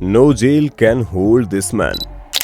No jail can hold this man.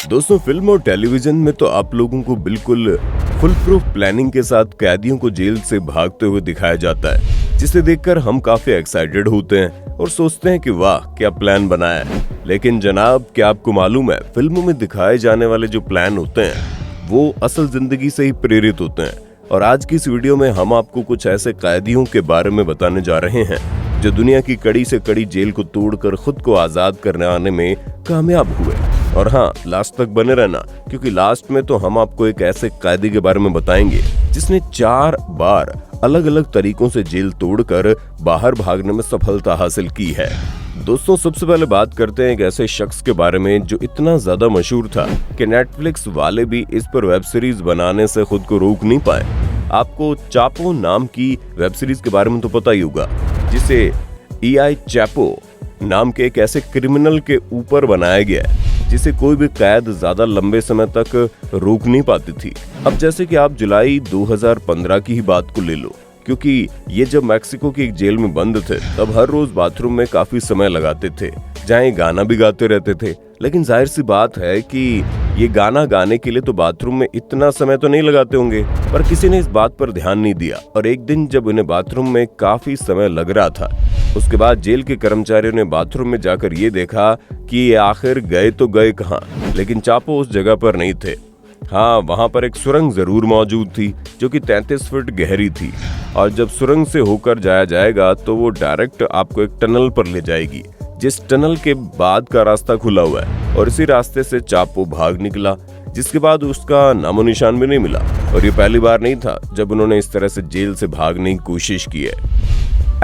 दोस्तों, film और television में तो आप लोगों को बिल्कुल फुल प्रूफ प्लानिंग के साथ कैदियों को जेल से भागते हुए दिखाया जाता है, जिसे देखकर हम काफी एक्साइटेड होते हैं और सोचते हैं कि वाह क्या प्लान बनाया है। लेकिन जनाब, क्या आपको मालूम है, फिल्मों में दिखाए जाने वाले जो प्लान होते हैं वो असल जिंदगी से ही प्रेरित होते हैं। और आज की इस वीडियो में हम आपको कुछ ऐसे कैदियों के बारे में बताने जा रहे हैं जो दुनिया की कड़ी से कड़ी जेल को तोड़कर खुद को आजाद करने आने में कामयाब हुए। और हाँ, लास्ट तक बने रहना, क्योंकि लास्ट में तो हम आपको एक ऐसे कैदी के बारे में बताएंगे जिसने 4 बार अलग अलग तरीकों से जेल तोड़कर बाहर भागने में सफलता हासिल की है। दोस्तों, सबसे पहले बात करते हैं एक ऐसे शख्स के बारे में जो इतना ज्यादा मशहूर था कि नेटफ्लिक्स वाले भी इस पर वेब सीरीज बनाने से खुद को रोक नहीं पाए। आपको चापो नाम की वेब सीरीज के बारे में तो पता ही होगा, जिसे ई.आई. चैपो नाम के एक ऐसे क्रिमिनल के ऊपर बनाया गया है जिसे कोई भी कैद ज्यादा लंबे समय तक रोक नहीं पाती थी। अब जैसे कि आप जुलाई 2015 की ही बात को ले लो, क्योंकि ये जब मैक्सिको की एक जेल में बंद थे तब हर रोज बाथरूम में काफी समय लगाते थे, जहाँ गाना भी गाते रहते थे। लेकिन जाहिर सी बात है कि ये गाना गाने के लिए तो बाथरूम में इतना समय तो नहीं लगाते होंगे, पर किसी ने इस बात पर ध्यान नहीं दिया। और एक दिन जब उन्हें बाथरूम में काफी समय लग रहा था, उसके बाद जेल के कर्मचारियों ने बाथरूम में जाकर ये देखा कि ये आखिर गए तो गए कहाँ, लेकिन चापो उस जगह पर नहीं थे। हाँ, वहाँ पर एक सुरंग जरूर मौजूद थी जो कि 33 फीट गहरी थी, और जब सुरंग से होकर जाया जाएगा तो वो डायरेक्ट आपको एक टनल पर ले जाएगी, जिस टनल के बाद का रास्ता खुला हुआ है। और इसी रास्ते से चापो भाग निकला, जिसके बाद उसका नामो निशान भी नहीं मिला। और ये पहली बार नहीं था जब उन्होंने इस तरह से जेल से भागने की कोशिश की है।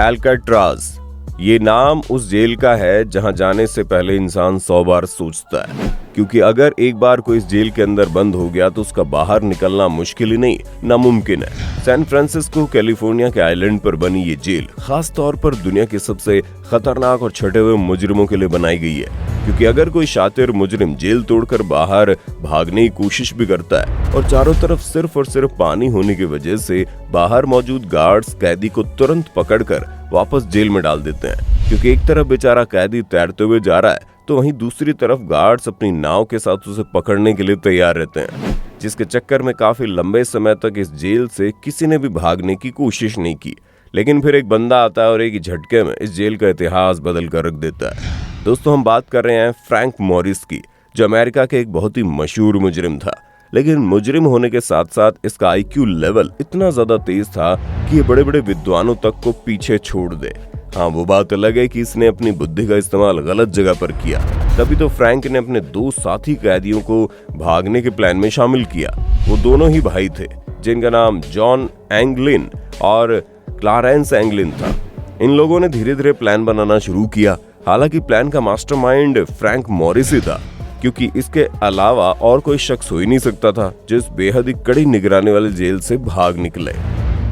अल्काट्राज, ये नाम उस जेल का है जहां जाने से पहले इंसान 100 बार सोचता है, क्योंकि अगर एक बार कोई इस जेल के अंदर बंद हो गया तो उसका बाहर निकलना मुश्किल ही नहीं, नामुमकिन है। सैन फ्रांसिस्को कैलिफोर्निया के आइलैंड पर बनी ये जेल खास तौर पर दुनिया के सबसे खतरनाक और छटे हुए मुजरिमों के लिए बनाई गई है, क्योंकि अगर कोई शातिर मुजरिम जेल तोड़कर बाहर भागने की कोशिश भी करता है और चारों तरफ सिर्फ और सिर्फ पानी होने की वजह से बाहर मौजूद गार्ड्स कैदी को तुरंत पकड़कर वापस जेल में डाल देते हैं, क्योंकि एक तरफ बेचारा कैदी तैरते हुए जा रहा है तो वहीं दूसरी तरफ गार्ड्स अपनी नाव के साथ उसे पकड़ने के लिए तैयार रहते हैं, जिसके चक्कर में काफी लंबे समय तक इस जेल से किसी ने भी भागने की कोशिश नहीं की। लेकिन फिर एक बंदा आता है और एक झटके में इस जेल का इतिहास बदल कर रख देता है। दोस्तों, हम बात कर रहे हैं फ्रैंक मॉरिस की, जो अमेरिका के एक बहुत ही मशहूर मुजरिम था। लेकिन मुजरिम होने के साथ साथ इसका IQ लेवल इतना ज्यादा तेज था कि ये बड़े बड़े विद्वानों तक को पीछे छोड़ दे। हाँ, वो बात अलग है कि इसने अपनी बुद्धि का इस्तेमाल गलत जगह पर किया। तभी तो फ्रैंक ने अपने 2 साथी कैदियों को भागने के प्लान में शामिल किया। वो दोनों ही भाई थे, जिनका नाम जॉन एंगलिन और क्लारेंस एंगलिन था। इन लोगों ने धीरे धीरे प्लान बनाना शुरू किया। हालांकि प्लान का मास्टरमाइंड फ्रैंक मॉरिस ही था, क्योंकि इसके अलावा और कोई शख्स हो ही नहीं सकता था जो इस बेहद ही कड़ी निगरानी वाली जेल से भाग निकले।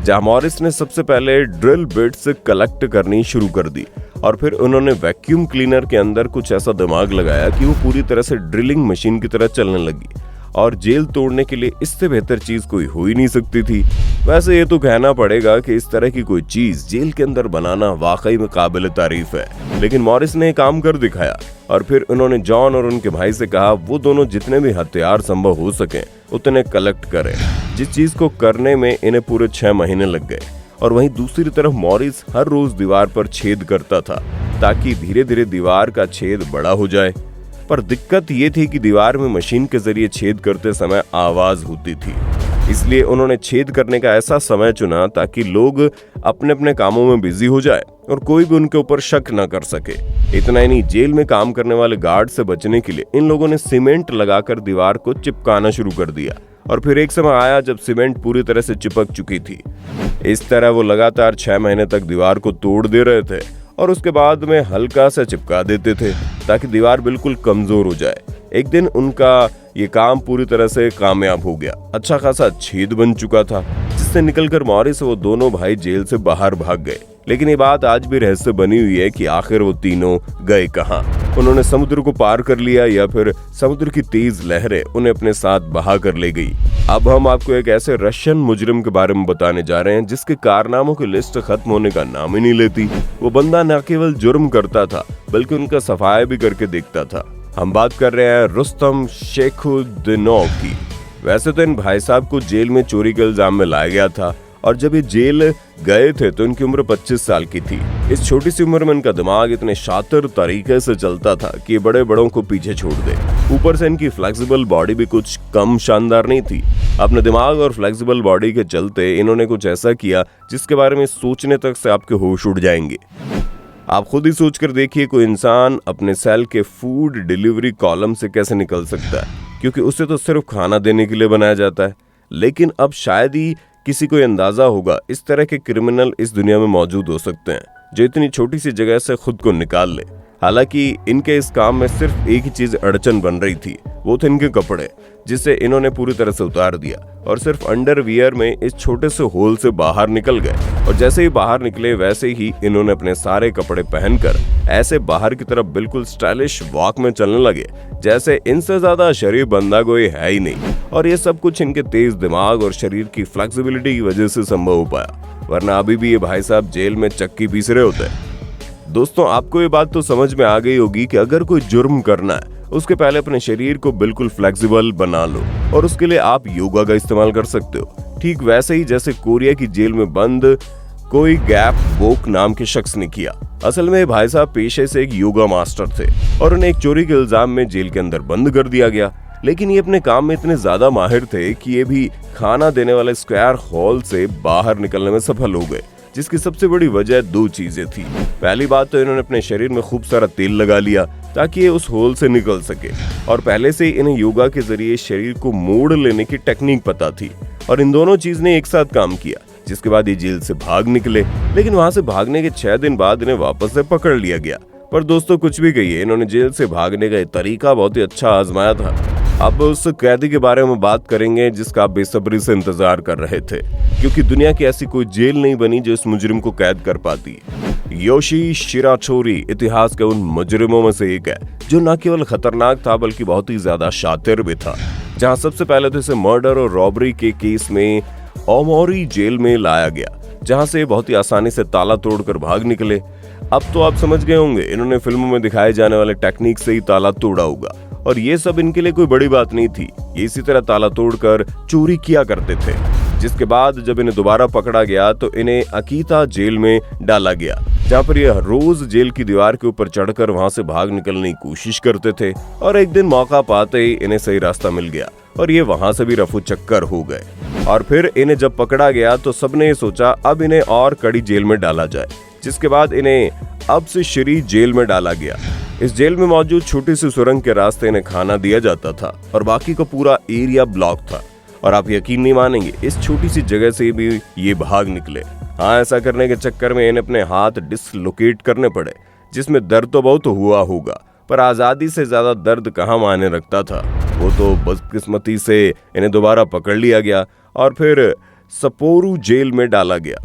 जहां मॉरिस ने सबसे पहले ड्रिल बिट्स कलेक्ट करनी शुरू कर दी, और फिर उन्होंने वैक्यूम क्लीनर के अंदर कुछ ऐसा दिमाग लगाया कि वो पूरी तरह से ड्रिलिंग मशीन की तरह चलने लगी। और जेल तोड़ने के लिए इससे बेहतर चीज कोई हो ही नहीं सकती थी। वैसे ये तो कहना पड़ेगा कि इस तरह की कोई चीज जेल के अंदर बनाना वाकई में काबिल तारीफ है, लेकिन मॉरिस ने काम कर दिखाया। और फिर उन्होंने जॉन और उनके भाई से कहा वो दोनों जितने भी हथियार संभव हो सके उतने कलेक्ट करें, जिस चीज को करने में इन्हें पूरे 6 महीने लग गए। और वहीं दूसरी तरफ मॉरिस हर रोज दीवार पर छेद करता था, ताकि धीरे धीरे दीवार का छेद बड़ा हो जाए। पर दिक्कत ये थी कि दीवार में मशीन के जरिए छेद करते समय आवाज होती थी, इसलिए उन्होंने छेद करने का ऐसा समय चुना ताकि लोग अपने अपने कामों में बिजी हो जाए और कोई भी उनके ऊपर शक न कर सके। इतना ही नहीं, जेल में काम करने वाले गार्ड से बचने के लिए इन लोगों ने सीमेंट लगाकर दीवार को चिपकाना शुरू कर दिया। और फिर एक समय आया जब सीमेंट पूरी तरह से चिपक चुकी थी। इस तरह वो लगातार 6 महीने तक दीवार को तोड़ दे रहे थे और उसके बाद में हल्का सा चिपका देते थे ताकि दीवार बिल्कुल कमजोर हो जाए। एक दिन उनका ये काम पूरी तरह से कामयाब हो गया। अच्छा खासा छेद बन चुका था, जिससे निकलकर मॉरिस वो दोनों भाई जेल से बाहर भाग गए। लेकिन ये बात आज भी रहस्य बनी हुई है कि आखिर वो तीनों गए कहाँ। उन्होंने समुद्र को पार कर लिया या फिर समुद्र की तेज लहरें उन्हें अपने साथ बहा कर ले गई। अब हम आपको एक ऐसे रशियन मुजरिम के बारे में बताने जा रहे हैं जिसके कारनामों की लिस्ट खत्म होने का नाम ही नहीं लेती। वो बंदा न केवल जुर्म करता था बल्कि उनका सफाया भी करके देखता था। हम बात कर रहे हैं रुस्तम शेखुद्दीनोव की। वैसे तो इन भाई साहब को जेल में चोरी के इल्जाम में लाया गया था और जब ये जेल गए थे तो इनकी उम्र 25 साल की थी। इस छोटी सी उम्र में इनका दिमाग इतने शातिर तरीके से चलता था कि ये बड़े बड़ों को पीछे छोड़ दे। ऊपर से इनकी फ्लेक्सिबल बॉडी भी कुछ कम शानदार नहीं थी। अपने दिमाग और फ्लेक्सिबल बॉडी के चलते इन्होंने कुछ ऐसा किया जिसके बारे में सोचने तक से आपके होश उड़ जाएंगे। आप खुद ही सोच कर देखिए, कोई इंसान अपने सेल के फूड डिलीवरी कॉलम से कैसे निकल सकता है, क्योंकि उसे तो सिर्फ खाना देने के लिए बनाया जाता है। लेकिन अब शायद ही किसी को अंदाजा होगा इस तरह के क्रिमिनल इस दुनिया में मौजूद हो सकते हैं जो इतनी छोटी सी जगह से खुद को निकाल ले। हालांकि इनके इस काम में सिर्फ एक ही चीज अड़चन बन रही थी, वो थे इनके कपड़े, जिसे इन्होंने पूरी तरह से उतार दिया और सिर्फ अंडरवियर में इस छोटे से होल से बाहर निकल गए। और जैसे ही बाहर निकले वैसे ही इन्होंने अपने सारे कपड़े पहनकर ऐसे बाहर की तरफ बिल्कुल स्टाइलिश वॉक में चलने लगे जैसे इनसे ज्यादा शरीफ बंदा कोई है ही नहीं। और ये सब कुछ इनके तेज दिमाग और शरीर की फ्लेक्सिबिलिटी की वजह से संभव हो पाया, वरना अभी भी ये भाई साहब जेल में चक्की पीस रहे होते। दोस्तों, आपको ये बात तो समझ में आ गई होगी कि अगर कोई जुर्म करना है उसके पहले अपने शरीर को बिल्कुल फ्लेक्सिबल बना लो और उसके लिए आप योगा का इस्तेमाल कर सकते हो। ठीक वैसे ही जैसे कोरिया की जेल में बंद कोई गैप वोक नाम के शख्स ने किया। असल में भाई साहब पेशे से एक योगा मास्टर थे और उन्हें एक चोरी के इल्जाम में जेल के अंदर बंद कर दिया गया। लेकिन ये अपने काम में इतने ज्यादा माहिर थे कि ये भी खाना देने वाले स्क्वायर हॉल से बाहर निकलने में सफल हो गए, जिसकी सबसे बड़ी वजह दो चीजें थी। पहली बात तो इन्होंने अपने शरीर में खूब सारा तेल लगा लिया ताकि ये उस होल से निकल सके, और पहले से ही इन्हें योगा के जरिए शरीर को मोड़ लेने की टेक्निक पता थी। और इन दोनों चीज ने एक साथ काम किया, जिसके बाद ये जेल से भाग निकले। लेकिन वहां से भागने के 6 दिन बाद इन्हें वापस से पकड़ लिया गया। पर दोस्तों, कुछ भी कहिए, इन्होंने जेल से भागने का तरीका बहुत ही अच्छा आजमाया था। अब उस कैदी के बारे में बात करेंगे जिसका आप बेसब्री से इंतजार कर रहे थे, क्योंकि दुनिया की ऐसी कोई जेल नहीं बनी जो इस मुजरिम को कैद कर पाती। योशी शिराचोरी इतिहास के उन मुजरिमों में से एक है जो न केवल खतरनाक था बल्कि बहुत ही ज्यादा शातिर भी था। जहां सबसे पहले तो इसे मर्डर और रॉबरी के केस में ओमोरी जेल में लाया गया, जहां से बहुत ही आसानी से ताला तोड़कर भाग निकले। अब तो आप समझ गए होंगे, इन्होंने फिल्मों में दिखाए जाने वाले टेक्निक से ही ताला तोड़ा होगा, और ये सब इनके लिए कोई बड़ी बात नहीं थी। ये इसी तरह ताला तोड़कर चोरी किया करते थे। जिसके बाद जब इन्हें दोबारा पकड़ा गया तो इन्हें अकीता जेल में डाला गया, जहाँ पर ये रोज जेल की दीवार के ऊपर चढ़कर वहां से भाग निकलने की कोशिश करते थे। और एक दिन मौका पाते ही इन्हें सही रास्ता मिल गया और ये वहां से भी रफू चक्कर हो गए। और फिर इन्हें जब पकड़ा गया तो सबने ये सोचा अब इन्हें और कड़ी जेल में डाला जाए, जिसके बाद इन्हें अब से श्री जेल में डाला गया। इस जेल में मौजूद छोटी सी सुरंग के रास्ते इन्हें खाना दिया जाता था और बाकी का पूरा एरिया ब्लॉक था। और आप यकीन नहीं मानेंगे, इस छोटी सी जगह से भी ये भाग निकले। हाँ, ऐसा करने के चक्कर में इन्हें अपने हाथ डिसलोकेट करने पड़े, जिसमें दर्द तो बहुत हुआ होगा, पर आजादी से ज्यादा दर्द कहाँ मायने रखता था। वो तो बदकिस्मती से इन्हें दोबारा पकड़ लिया गया और फिर सपोरू जेल में डाला गया।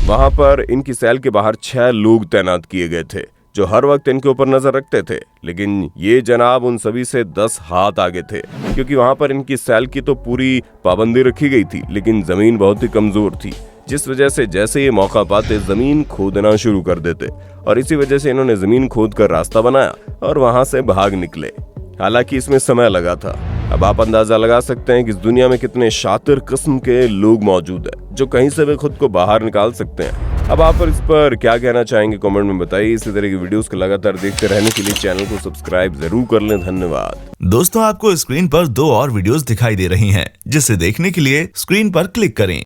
वहां पर इनकी सेल के बाहर 6 लोग तैनात किए गए थे जो हर वक्त इनके ऊपर नजर रखते थे। लेकिन ये जनाब उन सभी से 10 हाथ आगे थे, क्योंकि वहां पर इनकी सेल की तो पूरी पाबंदी रखी गई थी, लेकिन जमीन बहुत ही कमजोर थी, जिस वजह से जैसे ये मौका पाते जमीन खोदना शुरू कर देते। और इसी वजह से इन्होंने जमीन खोद कर रास्ता बनाया और वहां से भाग निकले। हालांकि इसमें समय लगा था। अब आप अंदाजा लगा सकते हैं कि इस दुनिया में कितने शातिर किस्म के लोग मौजूद हैं जो कहीं से भी खुद को बाहर निकाल सकते हैं। अब आप इस पर क्या कहना चाहेंगे कमेंट में बताइए। इसी तरह की वीडियोस को लगातार देखते रहने के लिए चैनल को सब्सक्राइब जरूर कर लें। धन्यवाद। दोस्तों, आपको स्क्रीन पर 2 और वीडियोस दिखाई दे रही हैं, जिसे देखने के लिए स्क्रीन पर क्लिक करें।